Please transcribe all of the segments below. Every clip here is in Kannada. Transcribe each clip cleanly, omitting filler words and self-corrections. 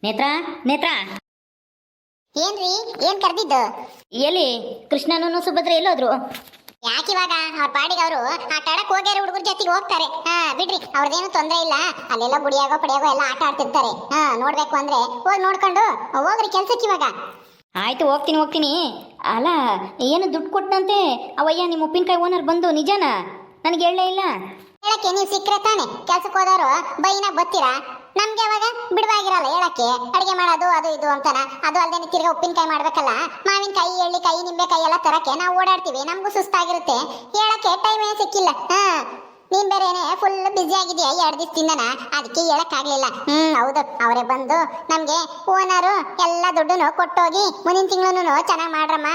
ನೇತ್ರ ನೇತ್ರ ಏನ್ರಿ ಏನ್ ಕರ್ದಿದ್ದು? ಎಲ್ಲಿ ಕೃಷ್ಣನೂ ಸುಭದ್ರ ಎಲ್ಲೋದ್ರು? ಯಾಕಿವಾಗ ಅವ್ರ ಪಾಡಿಗೆ ಅವರು ಆಟ ಆಡಕ್ ಹೋಗ್ಯಾರ, ಹುಡುಗರ ಜೊತೆಗೆ ಹೋಗ್ತಾರೆ. ಬಿಡ್ರಿ, ಅವ್ರದೇನು ತೊಂದ್ರೆ ಇಲ್ಲ. ಅಲ್ಲೆಲ್ಲ ಗುಡಿಯಾಗೋ ಪಡಿಯಾಗೋ ಎಲ್ಲ ಆಟ ಆಡ್ತಿರ್ತಾರೆ. ನೋಡ್ಬೇಕು ಅಂದ್ರೆ ಹೋಗಿ ನೋಡ್ಕೊಂಡು ಹೋಗ್ರಿ ಕೆಲ್ಸಕ್ಕೆ ಇವಾಗ. ಆಯ್ತು, ಹೋಗ್ತೀನಿ. ಅಲ್ಲ, ಏನು ದುಡ್ಡು ಕೊಟ್ಟಂತೆ ಅವಯ್ಯ ನಿಮ್ಮ ಉಪ್ಪಿನಕಾಯಿ ಓನರ್ ಬಂದು, ನಿಜಾನಾ? ನನಗೆ ಹೇಳಲೇ ಇಲ್ಲ. ಹೇಳಕ್ಕೆ ನೀವು ಸಿಕ್ಕರೆ ತಾನೆ ಕೆಲ್ಸಕ್ಕೆ ಹೋದವರು ಬೈನ ಬತ್ತೀರಾ? ನಮ್ಗೆ ಅವಾಗ ಬಿಡುವಾಗಿರಲ್ಲ ಹೇಳಕ್ಕೆ. ಅಡಿಗೆ ಮಾಡೋದು ಅದು ಇದು ಅಂತಾನ. ಅದು ಅಲ್ಲದೆ ತಿರ್ಗಾ ಉಪ್ಪಿನಕಾಯಿ ಮಾಡ್ಬೇಕಲ್ಲ, ಮಾವಿನಕಾಯಿ ಎಳ್ಳಿಕಾಯಿ ನಿಂಬೆಕಾಯಿ ಎಲ್ಲ ತರಕ್ಕೆ ನಾವು ಓಡಾಡ್ತೀವಿ. ನಮಗೂ ಸುಸ್ತಾಗಿರುತ್ತೆ, ಹೇಳಕ್ಕೆ ಟೈಮೇ ಸಿಕ್ಕಿಲ್ಲ. ನೀನ್ ಬೇರೆನೆ ಫುಲ್ ಬಿಸಿ ಆಗಿದೆಯಾ 2 ದಿವಸದಿಂದನ, ಅದಕ್ಕೆ ಹೇಳಕ್ಕಾಗ್ಲಿಲ್ಲ. ಹೌದು, ಅವರೇ ಬಂದು ನಮ್ಗೆ ಓನರು ಎಲ್ಲ ದುಡ್ಡನ್ನು ಕೊಟ್ಟೋಗಿ ಮುಂದಿನ ತಿಂಗಳು ಚೆನ್ನಾಗಿ ಮಾಡ್ರಮ್ಮ,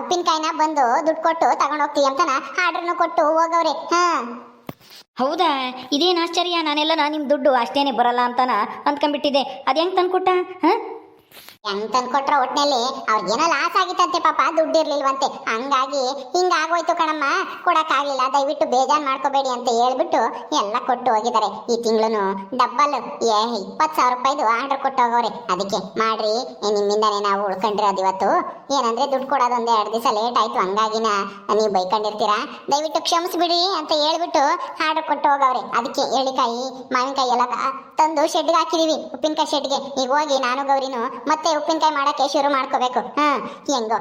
ಉಪ್ಪಿನಕಾಯಿನ ಬಂದು ದುಡ್ಡು ಕೊಟ್ಟು ತಗೊಂಡೋಗ್ತೀವಿ ಅಂತಾನ ಆರ್ಡ್ರನ್ನು ಕೊಟ್ಟು ಹೋಗವ್ರೆ. ಹೌದಾ? ಇದೇನು ಆಶ್ಚರ್ಯ, ನಾನೆಲ್ಲ ನಿಮ್ಮ ದುಡ್ಡು ಅಷ್ಟೇನೆ ಬರಲ್ಲ ಅಂತಾನ ಅಂದ್ಕೊಂಡ್ಬಿಟ್ಟಿದ್ದೆ. ಅದು ಹೆಂಗೆ ತಂದ್ಕೊಟ್ಟ? ಹೆಂಗ್ ತಂದ್ಕೊಟ್ರ ಒಟ್ನಲ್ಲಿ ಅವ್ರಿಗೇನೋ ಲಾಸ್ ಆಗಿತ್ತಂತೆ ಪಾಪ, ದುಡ್ಡು ಇರ್ಲಿಲ್ವಂತೆ. ಹಂಗಾಗಿ ಹಿಂಗಾಗೋಯ್ತು ಕಣಮ್ಮ, ಕೊಡಕ್ಕಾಗ್ಲಿಲ್ಲ, ದಯವಿಟ್ಟು ಬೇಜಾರ್ ಮಾಡ್ಕೋಬೇಡಿ ಅಂತ ಹೇಳ್ಬಿಟ್ಟು ಎಲ್ಲ ಕೊಟ್ಟು ಹೋಗಿದ್ದಾರೆ. ಈ ತಿಂಗಳು ಡಬ್ಬಲ್ 20,000 ರೂಪಾಯಿದು ಆರ್ಡರ್ ಕೊಟ್ಟು ಹೋಗೋರೆ. ಅದಕ್ಕೆ ಮಾಡ್ರಿ, ನಿಮ್ಮಿಂದಾನೇ ನಾವು ಉಳ್ಕೊಂಡಿರೋದು ಇವತ್ತು. ಏನಂದ್ರೆ ದುಡ್ಡು ಕೊಡೋದು ಒಂದೇ 2 ದಿವಸ ಲೇಟ್ ಆಯ್ತು, ಹಂಗಾಗಿನ ನೀವು ಬೈಕೊಂಡಿರ್ತೀರಾ, ದಯವಿಟ್ಟು ಕ್ಷಮಿಸ್ಬಿಡಿ ಅಂತ ಹೇಳ್ಬಿಟ್ಟು ಆರ್ಡರ್ ಕೊಟ್ಟು ಹೋಗವ್ರೆ. ಅದಕ್ಕೆ ಎಳ್ಳಿಕಾಯಿ ಮಾವಿನಕಾಯಿ ಎಲ್ಲ ತಂದು ಶೆಡ್ಗೆ ಹಾಕಿದೀವಿ, ಉಪ್ಪಿನಕಾಯಿ ಶೆಡ್ಗೆ. ಈಗ ಹೋಗಿ ನಾನು ಗೌರಿನು ಮತ್ತೆ ಉಪ್ಪಿನಕಾಯಿ ಮಾಡಕ್ಕೆ ಶುರು ಮಾಡ್ಕೋಬೇಕು. ಹೆಂಗೋ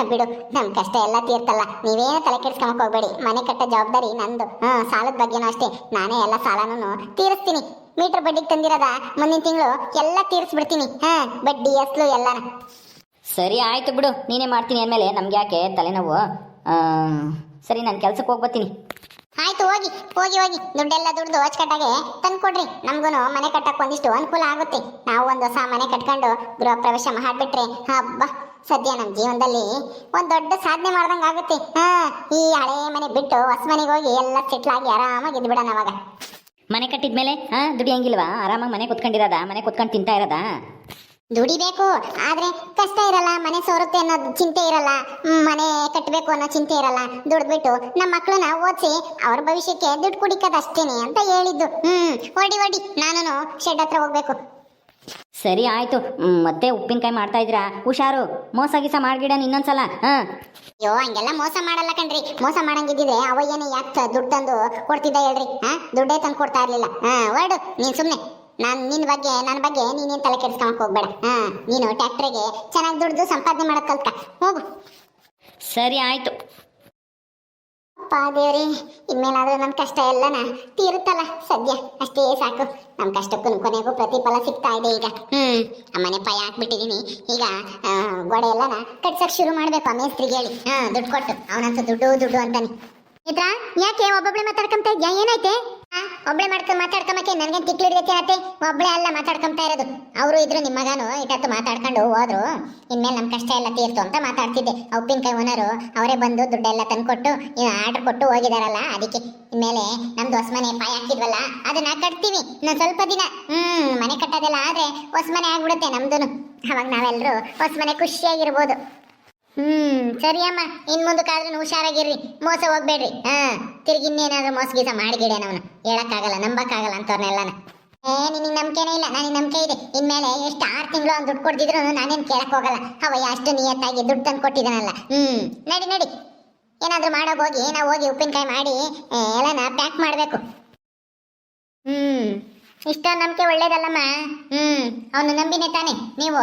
ಬಿಡು, ನಮ್ ಕಷ್ಟ ಎಲ್ಲ ತೀರ್ತಲ್ಲ, ನೀವೇನು ತಲೆ ಕೆಡ್ಸ್ಕೊಂಬಕ್ ಹೋಗ್ಬೇಡಿ. ಮನೆ ಕಟ್ಟ ಜವಾಬ್ದಾರಿ ನಂದು. ಸಾಲದ ಬಗ್ಗೆನೂ ಅಷ್ಟೇ, ನಾನೇ ಎಲ್ಲ ಸಾಲನೂ ತೀರಿಸ್ತೀನಿ. ಮೀಟರ್ ಬಡ್ಡಿಗೆ ತಂದಿರೋದ ಮುಂದಿನ ತಿಂಗಳು ಎಲ್ಲ ತೀರಿಸ್ಬಿಡ್ತೀನಿ. ಬಡ್ಡಿ ಅಸ್ಲು ಎಲ್ಲಾನ. ಸರಿ ಆಯ್ತು ಬಿಡು, ನೀನೇ ಮಾಡ್ತೀನಿ ಅಂದಮೇಲೆ ನಮ್ಗೆ ಯಾಕೆ ತಲೆನೋವು? ಸರಿ, ನಾನು ಕೆಲ್ಸಕ್ಕೆ ಹೋಗ್ಬತ್ತೀನಿ. ಆಯ್ತು, ಹೋಗಿ ಹೋಗಿ ಹೋಗಿ ದುಡ್ಡೆಲ್ಲ ದುಡ್ದು ಅಚ್ಚುಕಟ್ಟಾಗೆ ತಂದು ಕೊಡ್ರಿ. ನಮ್ಗೂ ಮನೆ ಕಟ್ಟಕ್ಕೆ ಒಂದಿಷ್ಟು ಅನುಕೂಲ ಆಗುತ್ತೆ. ನಾವು ಒಂದು ಹೊಸ ಮನೆ ಕಟ್ಕೊಂಡು ಗೃಹ ಪ್ರವೇಶ ಮಾಡಿಬಿಟ್ರೆ ಹಬ್ಬ, ಸದ್ಯ ನಮ್ಮ ಜೀವನದಲ್ಲಿ ಒಂದು ದೊಡ್ಡ ಸಾಧನೆ ಮಾಡ್ದಂಗೆ ಆಗುತ್ತೆ. ಈ ಹಳೆ ಮನೆ ಬಿಟ್ಟು ಹೊಸ ಮನೆಗೆ ಹೋಗಿ ಎಲ್ಲ ಸೆಟ್ಲ್ ಆಗಿ ಆರಾಮಾಗಿ ಇದ್ದು ಬಿಡೋಣ ಅವಾಗ. ಮನೆ ಕಟ್ಟಿದ್ಮೇಲೆ ದುಡಿಯಂಗಿಲ್ವಾ? ಆರಾಮಾಗಿ ಮನೆ ಕುತ್ಕೊಂಡಿರೋದಾ? ಮನೆ ಕುತ್ಕೊಂಡು ತಿಂತಾ ಇರೋದಾ? ದುಡಿಬೇಕು, ಆದ್ರೆ ಕಷ್ಟ ಇರಲ್ಲ, ಮನೆ ಸೋರುತ್ತೆ ಅನ್ನೋ ಚಿಂತೆ ಇರಲ್ಲ, ಮನೆ ಕಟ್ಟಬೇಕು ಅನ್ನೋ ಚಿಂತೆ ಇರಲ್ಲ. ದುಡ್ಬಿಟ್ಟು ನಮ್ಮ ಮಕ್ಕಳನ್ನ ಓದಿಸಿ ಅವ್ರ ಭವಿಷ್ಯಕ್ಕೆ ದುಡ್ಡು ಕುಡಿಕೋದಷ್ಟೇನೆ ಅಂತ ಹೇಳಿದ್ದು. ಹೊಡಿ ನಾನು ಶೆಡ್ ಹತ್ರ ಹೋಗ್ಬೇಕು. ಸರಿ ಆಯ್ತು, ಮತ್ತೆ ಉಪ್ಪಿನಕಾಯಿ ಮಾಡ್ತಾ ಇದ್ದೀರಾ? ಹುಷಾರು, ಮೋಸ ಗೀಸ ಮಾಡ್ಗಿಡನ್ ಇನ್ನೊಂದ್ಸಲ. ಅಯ್ಯೋ, ಹಂಗೆಲ್ಲ ಮೋಸ ಮಾಡಲ್ಲ ಕಣ್ರಿ. ಮೋಸ ಮಾಡಂಗಿದ್ದಿದ್ರೆ ಅವಯ್ಯನೇ ಯಾಕೆ ದುಡ್ಡು ತಂದು ಕೊಡ್ತಿದ್ದ ಹೇಳ್ರಿ? ದುಡ್ಡೇ ತಂದು ಕೊಡ್ತಾ ಇರ್ಲಿಲ್ಲ. ಹೊರಡು ನೀನ್ ಸುಮ್ನೆ. ನನ್ನ ಬಗ್ಗೆ ನೀನೇನು ತಲೆ ಕೆಡಿಸ್ಕೊಂಡ್ ಹೋಗ್ಬೇಡ. ನೀನು ಟ್ಯಾಕ್ಟ್ರಿಗೆ ಚೆನ್ನಾಗಿ ದುಡ್ದು ಸಂಪಾದನೆ ಮಾಡಕ್ ಕಲ್ತ್ಕ ಹೋಗು. ಸರಿ ಆಯ್ತು. ದೇವ್ರಿ, ಇನ್ಮೇಲಾದ್ರೂ ನನ್ನ ಕಷ್ಟ ಎಲ್ಲನ ತೀರುತ್ತಲ್ಲ, ಸದ್ಯ ಅಷ್ಟೇ ಸಾಕು. ನಮ್ಮ ಕಷ್ಟಕ್ಕೂ ಕೊನೆಗೂ ಪ್ರತಿಫಲ ಸಿಗ್ತಾ ಇದೆ. ಈಗ ಮನೆ ಪಾಯ ಹಾಕ್ಬಿಟ್ಟಿದೀನಿ. ಈಗ ಗೋಡೆ ಎಲ್ಲನ ಕಟ್ಸಕ್ ಶುರು ಮಾಡ್ಬೇಕು. ಆ ಮೇಸ್ತ್ರಿಗೆ ಹೇಳಿ ದುಡ್ಡು ಕೊಟ್ಟು, ಅವನಂತೂ ದುಡ್ಡು ಅಂತಾನೆ. ಇದ್ರಾ ಯಾಕೆ ಒಬ್ಬೊಬ್ಳೆ ಮಾತಾಡ್ಕೊಂತ ಇದ್ಯಾ? ಏನೈತೆ? ಒಬ್ಳೆ ಮಾತಾಡ್ಕೊಂಬಕ್ಕೆ ನನ್ಗೇನ್ ತಿಕ್ಲು ಹಿಡಿದೈತೆ ಅತ್ತೆ? ಒಬ್ಳೆ ಅಲ್ಲ ಮಾತಾಡ್ಕೊಂತ ಇರೋದು, ಅವರು ಇದ್ರು ನಿಮ್ಮ ಮಗನು ಇಟ್ಟತ್ತು ಮಾತಾಡ್ಕೊಂಡು ಹೋದ್ರು. ಇನ್ಮೇಲೆ ನಮ್ಮ ಕಷ್ಟ ಎಲ್ಲ ತೀರ್ತು ಅಂತ ಮಾತಾಡ್ತಿದ್ದೆ. ಉಪ್ಪಿನಕಾಯಿ ಓನರು ಅವರೇ ಬಂದು ದುಡ್ಡೆಲ್ಲ ತಂದ್ಕೊಟ್ಟು ಆರ್ಡರ್ ಕೊಟ್ಟು ಹೋಗಿದಾರಲ್ಲ, ಅದಕ್ಕೆ ಇನ್ಮೇಲೆ ನಮ್ದು ಹೊಸ ಮನೆ ಪಾಯ ಹಾಕಿದ್ವಲ್ಲ ಅದನ್ನ ಕಟ್ತೀವಿ ಇನ್ನೊಂದು ಸ್ವಲ್ಪ ದಿನ. ಮನೆ ಕಟ್ಟೋದೆಲ್ಲ ಆದ್ರೆ ಹೊಸ ಮನೆ ಆಗ್ಬಿಡುತ್ತೆ ನಮ್ದು. ಅವಾಗ ನಾವೆಲ್ಲರೂ ಹೊಸ ಮನೆ ಖುಷಿಯಾಗಿರ್ಬೋದು. ಸರಿ ಅಮ್ಮ, ಇನ್ ಮುಂದಕ್ಕಾದ್ರೂ ಹುಷಾರಾಗಿರ್ರಿ, ಮೋಸ ಹೋಗ್ಬೇಡ್ರಿ. ತಿರ್ಗಿ ಇನ್ನೇನಾದ್ರೂ ಮೋಸ ಗೀಸ ಮಾಡಿಗಿಡೆ ನಾವು ಹೇಳಕ್ಕಾಗಲ್ಲ, ನಂಬಕ್ಕಾಗಲ್ಲ ಅಂತವ್ರನ್ನೆಲ್ಲನ. ನಿನಗೆ ನಂಬಿಕೆನೇ ಇಲ್ಲ, ನನಗೆ ನಂಬಿಕೆ ಇದೆ. ಇನ್ಮೇಲೆ ಎಷ್ಟು 6 ತಿಂಗಳು ಅವ್ನು ದುಡ್ಡು ಕೊಡ್ತಿದ್ರು ನಾನೇನು ಕೇಳಕ್ ಹೋಗಲ್ಲ. ಅವಯ್ಯ ಅಷ್ಟು ನಿಯತ್ತಾಗಿ ದುಡ್ಡು ತಂದು ಕೊಟ್ಟಿದ್ದಾನಲ್ಲ. ನಡಿ ಏನಾದ್ರೂ ಮಾಡೋಕೆ ಹೋಗಿ ನಾವು ಹೋಗಿ ಉಪ್ಪಿನಕಾಯಿ ಮಾಡಿ ಎಲ್ಲನ ಪ್ಯಾಕ್ ಮಾಡಬೇಕು. ಇಷ್ಟ ನಂಬಿಕೆ ಒಳ್ಳೇದಲ್ಲಮ್ಮ. ಅವನು ನಂಬಿನೇ ತಾನೆ ನೀವು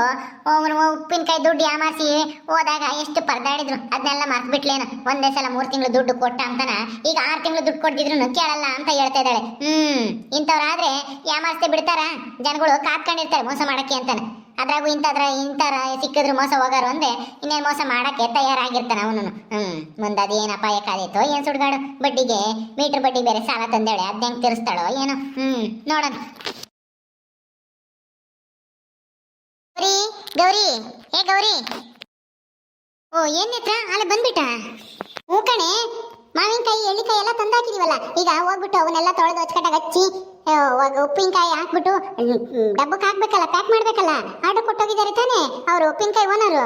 ಉಪ್ಪಿನಕಾಯಿ ದುಡ್ಡು ಯಾಮಾರಿಸಿ ಹೋದಾಗ ಎಷ್ಟು ಪರದಾಡಿದ್ರು, ಅದನ್ನೆಲ್ಲ ಮರ್ತ್ಬಿಟ್ಲೇನು? ಒಂದೇ ಸಲ 3 ತಿಂಗಳು ದುಡ್ಡು ಕೊಟ್ಟ ಅಂತಾನ, ಈಗ 6 ತಿಂಗಳು ದುಡ್ಡು ಕೊಡ್ತಿದ್ರು ಕೇಳಲ್ಲ ಅಂತ ಹೇಳ್ತಾ ಇದ್ದಾಳೆ. ಇಂಥವ್ರಾದ್ರೆ ಯಾಮಾರಿಸ್ತೆ ಬಿಡ್ತಾರ? ಜನಗಳು ಕಾತ್ಕೊಂಡಿರ್ತಾರೆ ಮೋಸ ಮಾಡಕ್ಕೆ ಅಂತಾನೆ. ಅದ್ರಾಗೂ ಇಂಥರ ಸಿಕ್ಕಿದ್ರು ಮೋಸ ಹೋಗಾರು ಅಂದ್ರೆ ಇನ್ನೇನು ಮೋಸ ಮಾಡಕ್ಕೆ ತಯಾರಾಗಿರ್ತಾನೆ ಅವನು. ಮುಂದದು ಏನು ಅಪಾಯ ಕಾದಿತ್ತೋ ಏನು ಸುಡ್ಗಾಡು. ಬಡ್ಡಿಗೆ ಮೀಟರ್ ಬಡ್ಡಿ ಬೇರೆ ಸಾಲ ತಂದೇಳೆ, ಅದ್ ಹೆಂಗ್ ತೀರಿಸ್ತಾಳೋ ಏನೋ. ನೋಡೋಣ. ಗೌರಿ ಗೌರಿ, ಓ ಏನಿತ್ರ ಅಲ್ಲ ಬಂದ್ಬಿಟ್ಟ? ಹೂ ಕಣೆ, ಮಾವಿನಕಾಯಿ ಎಳ್ಳಿಕಾಯಿ ಎಲ್ಲ ತಂದಾಕಿದೀವಲ್ಲ, ಈಗ ಹೋಗ್ಬಿಟ್ಟು ಅವನ್ನೆಲ್ಲ ತೊಳೆದು ಅಚ್ಚಕಟ್ಟಾಗಿ ಹಚ್ಚಿ ಉಪ್ಪಿನಕಾಯಿ ಹಾಕ್ಬಿಟ್ಟು ಡಬ್ಬಕ್ಕೆ ಹಾಕ್ಬೇಕಲ್ಲ, ಪ್ಯಾಕ್ ಮಾಡ್ಬೇಕಲ್ಲ. ಆರ್ಡರ್ ಕೊಟ್ಟೋಗಿದ್ದಾರೆ ತಾನೆ ಅವರು ಉಪ್ಪಿನಕಾಯಿ ಓನರು.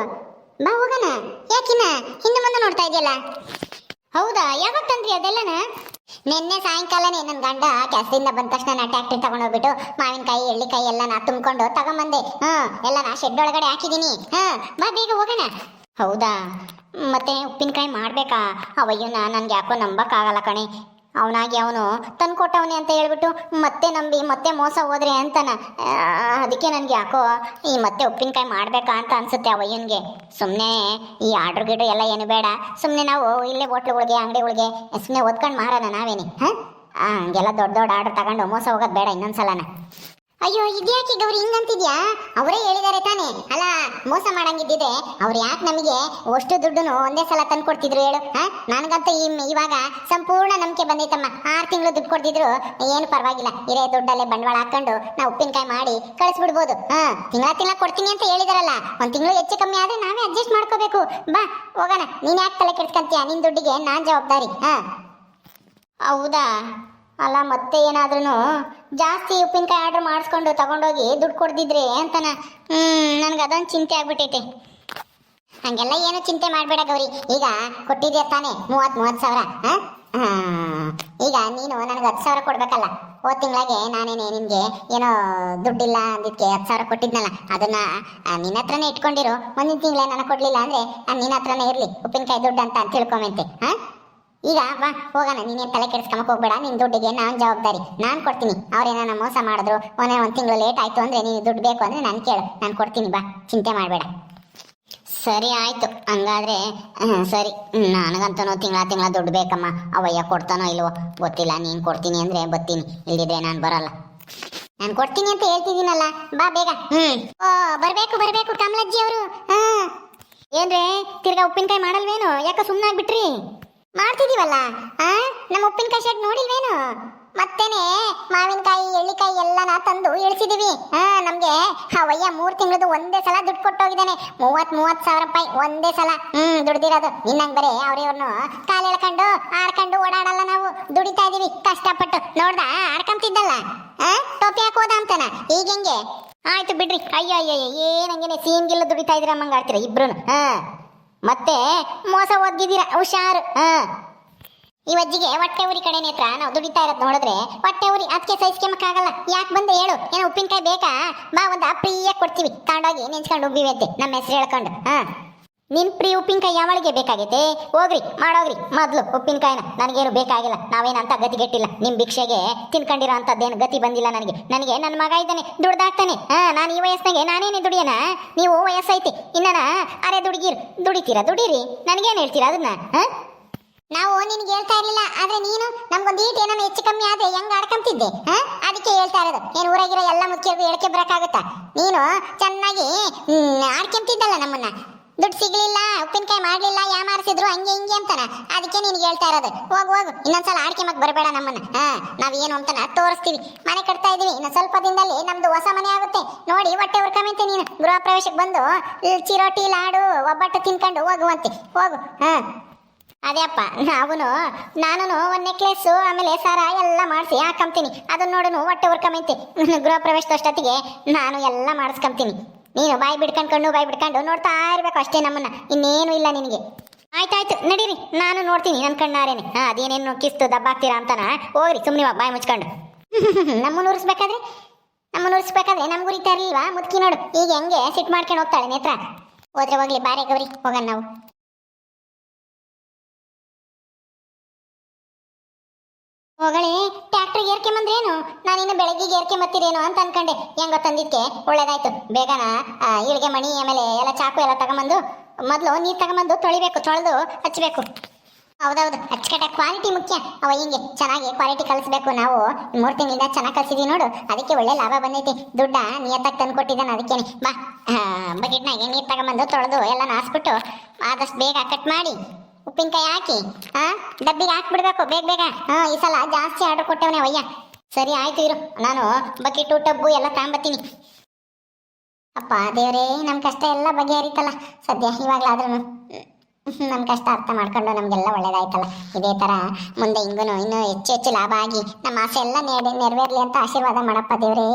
ಬಾ ಹೋಗೋಣ. ಯಾಕಿನ್ನ ಹಿಂದೆ ಮುಂದೆ ನೋಡ್ತಾ ಇದೆಯಲ್ಲ? ಹೌದಾ, ಯಾವಾಗ ತಂದ್ರಿ ಅದೆಲ್ಲನ? ನಿನ್ನೆ ಸಾಯಂಕಾಲನೇ ನನ್ನ ಗಂಡ ಕೆಲಸದಿಂದ ಬಂದ ತಕ್ಷಣ ನಾ ಟ್ಯಾಕ್ಟ್ರಿ ತಗೊಂಡೋಗ್ಬಿಟ್ಟು ಮಾವಿನಕಾಯಿ ಎಳ್ಳಿಕಾಯಿ ಎಲ್ಲ ನಾ ತುಂಬಿಕೊಂಡು ತಗೊಂಬಂದೆ. ಎಲ್ಲ ನಾ ಶೆಡ್ ಒಳಗಡೆ ಹಾಕಿದೀನಿ. ಬಾ ಬೇಗ ಹೋಗೋಣ. ಹೌದಾ, ಮತ್ತೆ ಉಪ್ಪಿನಕಾಯಿ ಮಾಡ್ಬೇಕಾ? ಅವಯ್ಯನ ನನ್ಗೆ ಯಾಕೋ ನಂಬಕ್ಕಾಗಲ್ಲ ಕಣೆ. ಅವನಾಗಿ ಅವನು ತಂದ್ಕೊಟ್ಟವನೇ ಅಂತ ಹೇಳ್ಬಿಟ್ಟು ಮತ್ತೆ ನಂಬಿ ಮತ್ತೆ ಮೋಸ ಹೋದ್ರೆ ಅಂತನ. ಅದಕ್ಕೆ ನನಗೆ ಯಾಕೋ ಈ ಮತ್ತೆ ಉಪ್ಪಿನಕಾಯಿ ಮಾಡ್ಬೇಕಾ ಅಂತ ಅನ್ಸುತ್ತೆ ಅವಯ್ಯನ್ಗೆ. ಸುಮ್ಮನೆ ಈ ಆರ್ಡ್ರ್ ಗಿಡ್ರು ಎಲ್ಲ ಏನು ಬೇಡ, ಸುಮ್ಮನೆ ನಾವು ಇಲ್ಲೇ ಹೋಟ್ಲುಗಳಿಗೆ ಅಂಗಡಿಗಳಿಗೆ ಸುಮ್ಮನೆ ಓದ್ಕೊಂಡು ಮಾರೋಣ ನಾವೇನೆ. ಹಂಗೆಲ್ಲ ದೊಡ್ಡ ದೊಡ್ಡ ಆರ್ಡ್ರ್ ತಗೊಂಡು ಮೋಸ ಹೋಗೋದು ಬೇಡ ಇನ್ನೊಂದ್ಸಲನ. ಅಯ್ಯೋ ಇದ್ಯಾಕೆ ಗೌರಿ ಹಿಂಗಂತಿದ್ಯಾ? ಅವರೇ ಹೇಳಿದಾರೆ ತಾನೇ. ಅಲ್ಲ, ಮೋಸ ಮಾಡಂಗಿದ್ದಿದೆ ಅವ್ರು ಯಾಕೆ ನಮಗೆ ಅಷ್ಟು ದುಡ್ಡು ಒಂದೇ ಸಲ ತಂದು ಕೊಡ್ತಿದ್ರು ಹೇಳು? ನನಗಂತೂ ಇವಾಗ ಸಂಪೂರ್ಣ ನಂಬಿಕೆ ಬಂದೈತಮ್ಮ. 6 ತಿಂಗಳು ದುಡ್ಡು ಕೊಡ್ತಿದ್ರು ಏನು ಪರವಾಗಿಲ್ಲ, ಇರೇ ದುಡ್ಡಲ್ಲೇ ಬಂಡವಾಳ ಹಾಕೊಂಡು ನಾವು ಉಪ್ಪಿನಕಾಯಿ ಮಾಡಿ ಕಳಿಸ್ಬಿಡ್ಬೋದು. ತಿಂಗಳ ಕೊಡ್ತೀನಿ ಅಂತ ಹೇಳಿದಾರಲ್ಲ, 1 ತಿಂಗಳು ಹೆಚ್ಚು ಕಮ್ಮಿ ಆದ್ರೆ ನಾವೇ ಅಡ್ಜಸ್ಟ್ ಮಾಡ್ಕೋಬೇಕು. ಬಾ ಹೋಗೋಣ. ನೀನ್ ಯಾಕೆ ತಲೆ ಕೆಡ್ಸ್ಕಂತೀಯ? ನಿನ್ ದುಡ್ಡಿಗೆ ನಾನ್ ಜವಾಬ್ದಾರಿ. ಹೌದಾ? ಅಲ್ಲ, ಮತ್ತೆ ಏನಾದ್ರೂ ಜಾಸ್ತಿ ಉಪ್ಪಿನಕಾಯಿ ಆರ್ಡ್ರ್ ಮಾಡಿಸ್ಕೊಂಡು ತಗೊಂಡೋಗಿ ದುಡ್ಡು ಕೊಡ್ದಿದ್ರೆ ಅಂತನ. ನನಗೆ ಅದೊಂದು ಚಿಂತೆ ಆಗ್ಬಿಟ್ಟೈತೆ. ಹಂಗೆಲ್ಲ ಏನು ಚಿಂತೆ ಮಾಡಬೇಡ ಗೌರಿ. ಈಗ ಕೊಟ್ಟಿದ್ಯಾ ತಾನೆ 30 ಸಾವಿರ. ಈಗ ನೀನು ನನಗೆ 10 ಸಾವಿರ ಕೊಡ್ಬೇಕಲ್ಲ. ಹೋದ ತಿಂಗಳಿಗೆ ನಾನೇನೆ ನಿನ್ಗೆ ಏನೋ ದುಡ್ಡಿಲ್ಲ ಅಂದಿದ್ಕೆ 10 ಸಾವಿರ ಕೊಟ್ಟಿದ್ನಲ್ಲ, ಅದನ್ನ ನಿನ್ನ ಹತ್ರನೇ ಇಟ್ಕೊಂಡಿರು. ಮುಂದಿನ ತಿಂಗಳೇ ನನಗೆ ಕೊಡ್ಲಿಲ್ಲ ಅಂದ್ರೆ ನಿನ್ನ ಹತ್ರನೇ ಇರ್ಲಿ ಉಪ್ಪಿನಕಾಯಿ ದುಡ್ಡು ಅಂತ ತಿಳ್ಕೊಂಬಂತೆ. ಈಗ ಬಾ ಹೋಗೋಣ. ನೀನೇನು ತಲೆ ಕೆಡಿಸ್ಕೊಂಬಕ್ ಹೋಗ್ಬೇಡ. ನಿನ್ನ ದುಡ್ಡಿಗೆ ನಾನು ಜವಾಬ್ದಾರಿ, ನಾನು ಕೊಡ್ತೀನಿ. ಅವ್ರೇನ ಮೋಸ ಮಾಡಿದ್ರು, 1 ತಿಂಗಳು ಲೇಟ್ ಆಯ್ತು ಅಂದ್ರೆ ನೀನು ದುಡ್ಡು ಬೇಕು ಅಂದ್ರೆ ನಾನು ಕೇಳು, ನಾನು ಕೊಡ್ತೀನಿ. ಬಾ, ಚಿಂತೆ ಮಾಡಬೇಡ. ಸರಿ ಆಯ್ತು, ಹಂಗಾದ್ರೆ ಸರಿ. ನನಗಂತೂ ತಿಂಗಳ ದುಡ್ಡು ಬೇಕಮ್ಮ. ಅವಯ್ಯ ಕೊಡ್ತಾನೋ ಇಲ್ವೋ ಗೊತ್ತಿಲ್ಲ. ನೀನು ಕೊಡ್ತೀನಿ ಅಂದ್ರೆ ಬರ್ತೀನಿ, ಇಲ್ದಿದ್ರೆ ನಾನು ಬರಲ್ಲ. ನಾನು ಕೊಡ್ತೀನಿ ಅಂತ ಹೇಳ್ತಿದ್ದೀನಲ್ಲ, ಬಾ ಬೇಗ. ಬರ್ಬೇಕು ಕಮಲಜ್ಜಿ ಅವರು. ಏನ್ರೇ, ತಿರ್ಗಾ ಉಪ್ಪಿನಕಾಯಿ ಮಾಡಲ್ವೇನು? ಯಾಕೆ ಸುಮ್ಮನಾಗ್ಬಿಟ್ರಿ? ಮಾಡ್ತಿದೀವಲ್ಲ. ನಮ್ಮ ಉಪ್ಪಿನಕಾಯಿ ಶೆಡ್ ನೋಡಿಲ್ವೇನು? ಮತ್ತೇನೆ ಮಾವಿನಕಾಯಿ ಎಳ್ಳಿಕಾಯಿ ಎಲ್ಲನ ತಂದು ಇಳಿಸಿದೀವಿ. ನಮ್ಗೆ ಅವಯ್ಯ 3 ತಿಂಗಳದು ಒಂದೇ ಸಲ ದುಡ್ಡು ಕೊಟ್ಟೋಗಿದ್ದಾನೆ. 30 ಸಾವಿರ ರೂಪಾಯಿ ಒಂದೇ ಸಲ ದುಡ್ದಿರೋದು. ನಿನ್ನಂಗ್ ಬರೇ ಅವ್ರವ್ರನ್ನು ಕಾಲು ಎಳ್ಕೊಂಡು ಆಡ್ಕೊಂಡು ಓಡಾಡಲ್ಲ. ನಾವು ದುಡಿತಾ ಇದೀವಿ ಕಷ್ಟಪಟ್ಟು. ನೋಡ್ದ ಆಡ್ಕೊಂತಿದ್ದಲ್ಲ, ಟೋಪಿ ಹಾಕೋದ ಅಂತಾನ. ಈಗ ಹೆಂಗೆ? ಆಯ್ತು ಬಿಡ್ರಿ. ಅಯ್ಯೋ ಏನಂಗೇನೆ ಸೀನ್ಗೆಲ್ಲ ದುಡಿತಾ ಇದ್ದೀರ ಮಂಗಾಡ್ತೀರ ಇಬ್ರು. ಮತ್ತೆ ಮೋಸ ಒದ್ಗಿದ್ದೀರ, ಹುಷಾರು. ಈ ಅಜ್ಜಿಗೆ ಹೊಟ್ಟೆ ಉರಿ ಕಡೆ ನೇತ್ರ ನಾವು ದುಡಿತಾ ಇರೋದು ನೋಡಿದ್ರೆ ಹೊಟ್ಟೆ ಉರಿ. ಅದಕ್ಕೆ ಸಹಿಸ್ಕೊಂಬಕ್ಕಾಗಲ್ಲ. ಯಾಕೆ ಬಂದೆ ಹೇಳು? ಏನೋ ಉಪ್ಪಿನಕಾಯಿ ಬೇಕಾ? ಬಾ, ಒಂದು ಫ್ರೀಯಾಗಿ ಕೊಡ್ತೀವಿ. ತಗೊಂಡೋಗಿ ನೆನ್ಸ್ಕೊಂಡು ಉಬ್ಬಿವೆತ್ತೆ ನಮ್ಮ ಹೆಸರು ಹೇಳ್ಕೊಂಡು. ನಿನ್ ಫ್ರೀ ಉಪ್ಪಿನಕಾಯಿ ಯಾವಳಿಗೆ ಬೇಕಾಗೈತೆ? ಹೋಗ್ರಿ ಮಾಡೋಗ್ರಿ ಮೊದಲು ಉಪ್ಪಿನಕಾಯಿನ. ನನಗೇನು ಬೇಕಾಗಿಲ್ಲ. ನಾವೇನಂತ ಗತಿಗೆಟ್ಟಿಲ್ಲ. ನಿಮ್ಮ ಭಿಕ್ಷೆಗೆ ತಿನ್ಕೊಂಡಿರೋ ಅಂಥದ್ದೇನು ಗತಿ ಬಂದಿಲ್ಲ ನನಗೆ. ನನ್ನ ಮಗ ಇದ್ದಾನೆ, ದುಡ್ದಾಕ್ತಾನೆ. ನಾನು ಈ ವಯಸ್ಸಿನಾಗೆ ನಾನೇನೇ ದುಡಿಯೋಣ? ನೀವು ವಯಸ್ಸೈತಿ ಇನ್ನನ ಅರೆ ದುಡಿತೀರಾ? ದುಡೀರಿ. ನನಗೇನು ಹೇಳ್ತೀರಾ ಅದನ್ನ? ನಾವು ನಿನ್ಗೆ ಹೇಳ್ತಾ ಇರ್ಲಿಲ್ಲ, ಆದ್ರೆ ನೀನು ನಮ್ಗೊಂದು ಈಟ್ ಏನೋ ಹೆಚ್ಚು ಕಮ್ಮಿ ಆದ್ರೆ ಹೆಂಗ್ ಆಡ್ಕೊಂತಿದ್ದೆ. ಅದಕ್ಕೆ ಹೇಳ್ತಾ ಇರೋದು. ಏನು ಊರಾಗಿರೋ ಎಲ್ಲ ಮುಖ್ಯರು ಹೇಳ್ಕೆ ಬರಕ್ಕಾಗುತ್ತಾ? ನೀನು ಚೆನ್ನಾಗಿ ಆಡ್ಕೊಂತಿದ್ದಲ್ಲ ನಮ್ಮನ್ನ. ದುಡ್ಡು ಸಿಗ್ಲಿಲ್ಲ, ಉಪ್ಪಿನಕಾಯಿ ಮಾಡ್ಲಿಲ್ಲ, ಯಾಮಾರಿಸಿದ್ರು ಹಂಗೆ ಹಿಂಗೆ ಅಂತಾನ. ಅದಕ್ಕೆ ನಿನ್ಗೆ ಹೇಳ್ತಾ ಇರೋದು. ಹೋಗು ಇನ್ನೊಂದ್ಸಲ ಆಡ್ಕೆಮಕ್ ಬರಬೇಡ ನಮ್ಮನ್ನ. ನಾವೇನು ಅಂತಾನ ತೋರಿಸ್ತೀವಿ. ಮನೆ ಕಟ್ತಾ ಇದೀವಿ. ಇನ್ನು ಸ್ವಲ್ಪ ದಿನದಲ್ಲಿ ನಮ್ದು ಹೊಸ ಮನೆ ಆಗುತ್ತೆ. ನೋಡಿ ಹೊಟ್ಟೆ ಉರ್ಕೊಂಬಂತೆ ನೀನು. ಗೃಹ ಪ್ರವೇಶಕ್ಕೆ ಬಂದು ಚಿರೋಟಿ ಲಾಡು ಒಬ್ಬಟ್ಟು ತಿನ್ಕೊಂಡು ಹೋಗುವಂತೆ. ಹೋಗು. ಅದೇ ಅಪ್ಪ, ನಾನು ಒಂದು ನೆಕ್ಲೆಸ್ ಆಮೇಲೆ ಸರ ಎಲ್ಲ ಮಾಡಿಸಿ ಹಾಕೊಂತೀನಿ. ಅದನ್ನ ನೋಡು ಹೊಟ್ಟೆ ಉರ್ಕೊಂಬಂತೆ. ಗೃಹ ಪ್ರವೇಶದಷ್ಟೊತ್ತಿಗೆ ನಾನು ಎಲ್ಲ ಮಾಡಿಸ್ಕೊಂತೀನಿ. ನೀನು ಬಾಯಿ ಬಿಡ್ಕೊಂಡು ನೋಡ್ತಾ ಇರ್ಬೇಕು ಅಷ್ಟೇ ನಮ್ಮನ್ನ. ಇನ್ನೇನು ಇಲ್ಲ ನಿನಗೆ. ಆಯ್ತಾಯ್ತು ನಡೀರಿ, ನಾನು ನೋಡ್ತೀನಿ ನನ್ನ ಕಣ್ಣಾರೇನೆ. ಅದೇನೇನು ಕಿಸ್ತು ದಬ್ಬಾಕ್ತೀರಾ ಅಂತಾನ. ಹೋಗ್ರಿ ಸುಮ್ಮನೆ ಬಾಯಿ ಮುಚ್ಕೊಂಡು. ನಮ್ಮನ್ನು ಉರಿಸ್ಬೇಕಾದ್ರೆ ನಮ್ಗೆ ಉರಿತಾ ಇರ್ಲಿಲ್ವಾ? ಮುದುಕಿ ನೋಡು ಈಗ ಹೆಂಗೆ ಸಿಟ್ ಮಾಡ್ಕೊಂಡು ಹೋಗ್ತಾಳೆ ನೇತ್ರ. ಹೋದ್ರೆ ಹೋಗ್ಲಿ, ಬಾರೆ ಗೌರಿ, ಹೋಗೋಣ ನಾವು. ಹೋಗಳೆ ಟ್ಯಾಕ್ಟ್ರಿಗೆ ಏರ್ಕೊಂಬಂದ್ರೇನು? ನಾನಿನ್ನು ಬೆಳಗ್ಗೆಗೆ ಏರ್ಕೊಂಬತ್ತೀರೇನು ಅಂತ ಅನ್ಕೊಂಡೆ. ಹೆಂಗೋ ತಂದಿದ್ಕೆ ಒಳ್ಳೇದಾಯ್ತು. ಬೇಗನ ಇಳಿಗೆ ಮಣಿ ಆಮೇಲೆ ಎಲ್ಲ ಚಾಕು ಎಲ್ಲ ತಗೊಂಬಂದು ಮೊದಲು ನೀರು ತಗೊಂಬಂದು ತೊಳೆದು ಹಚ್ಚಬೇಕು. ಹೌದೌದು, ಅಚ್ಚಕಟ್ಟ ಕ್ವಾಲಿಟಿ ಮುಖ್ಯ. ಹಿಂಗೆ ಚೆನ್ನಾಗಿ ಕ್ವಾಲಿಟಿ ಕಲಿಸ್ಬೇಕು. ನಾವು 3 ತಿಂಗಳಿಂದ ಚೆನ್ನಾಗಿ ಕಲಿಸಿದೀವಿ ನೋಡು, ಅದಕ್ಕೆ ಒಳ್ಳೆ ಲಾಭ ಬಂದೈತಿ. ದುಡ್ಡ ನಿಯತ್ತಾಗಿ ತಂದು ಕೊಟ್ಟಿದ್ದಾನೆ. ಅದಕ್ಕೇನೆ ಬಾ, ಬಕೆಟ್ನಾಗೆ ನೀರು ತಗೊಂಬಂದು ತೊಳೆದು ಎಲ್ಲ ಹಾಸ್ಬಿಟ್ಟು ಆದಷ್ಟು ಬೇಗ ಕಟ್ ಮಾಡಿ ಉಪ್ಪಿನಕಾಯಿ ಹಾಕಿ ಡಬ್ಬಿಗೆ ಹಾಕ್ಬಿಡ್ಬೇಕು ಬೇಗ. ಈ ಸಲ ಜಾಸ್ತಿ ಆರ್ಡರ್ ಕೊಟ್ಟವನೇ ಅವಯ್ಯ. ಸರಿ ಆಯ್ತು ಇರು, ನಾನು ಬಕೆಟು ಟಬ್ಬು ಎಲ್ಲ ತಗೊಂಬತ್ತೀನಿ. ಅಪ್ಪ ದೇವರೇ, ನಮ್ಮ ಕಷ್ಟ ಎಲ್ಲ ಬಗೆಹರಿತಲ್ಲ ಸದ್ಯ. ಇವಾಗಲಾದ್ರೂ ನಮ್ಮ ಕಷ್ಟ ಅರ್ಥ ಮಾಡ್ಕೊಂಡು ನಮಗೆಲ್ಲ ಒಳ್ಳೇದಾಯ್ತಲ್ಲ. ಇದೇ ಥರ ಮುಂದೆ ಇನ್ನೂ ಹೆಚ್ಚು ಲಾಭ ಆಗಿ ನಮ್ಮ ಆಸೆ ಎಲ್ಲ ನೆರವೇರಲಿ ಅಂತ ಆಶೀರ್ವಾದ ಮಾಡಪ್ಪ ದೇವರೇ.